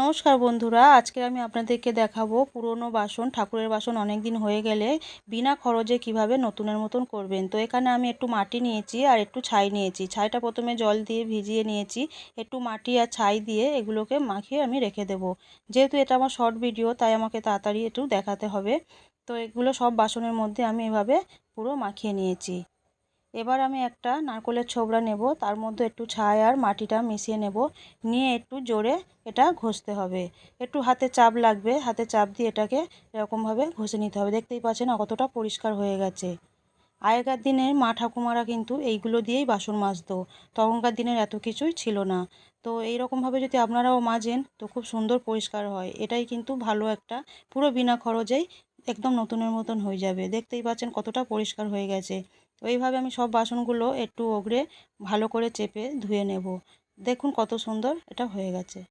নমস্কার বন্ধুরা, আজকে আমি আপনাদেরকে দেখাবো পুরনো বাসন, ঠাকুরের বাসন অনেক দিন হয়ে গেলে বিনা খরচে কিভাবে নতুনের মতন করবেন। তো এখানে আমি একটু মাটি নিয়েছি আর একটু ছাই নিয়েছি। ছাইটা প্রথমে জল দিয়ে ভিজিয়ে নিয়েছি, একটু মাটি আর ছাই দিয়ে এগুলোকে মাখিয়ে আমি রেখে দেব। যেহেতু এটা আমার শর্ট ভিডিও, তাই আমাকে তাড়াতাড়ি একটু দেখাতে হবে। তো এগুলো সব বাসনের মধ্যে আমি এভাবে পুরো মাখিয়ে নিয়েছি। এবার আমি একটা নারকেলের ছোবড়া নেব, তার মধ্যে একটু ছাই আর মাটিটা মিশিয়ে নেব, নিয়ে একটু জোরে এটা ঘষতে হবে। একটু হাতে চাপ লাগবে, হাতে চাপ দিয়ে এটাকে এরকমভাবে ঘষে নিতে হবে। দেখতেই পাচ্ছেন কতটা পরিষ্কার হয়ে গেছে। আগেকার দিনের মা ঠাকুমারা কিন্তু এইগুলো দিয়েই বাসন মাজতো। তখনকার দিনের এত কিছুই ছিল না। তো এইরকমভাবে যদি আপনারাও মাজেন তো খুব সুন্দর পরিষ্কার হয়। এটাই কিন্তু ভালো একটা, পুরো বিনা খরচেই একদম নতুনের মতন হয়ে যাবে। দেখতেই পাচ্ছেন কতটা পরিষ্কার হয়ে গেছে। তো এইভাবে আমি সব বাসনগুলো একটু ওগড়ে ভালো করে চেপে ধুয়ে নেব। দেখুন কত সুন্দর এটা হয়ে গেছে।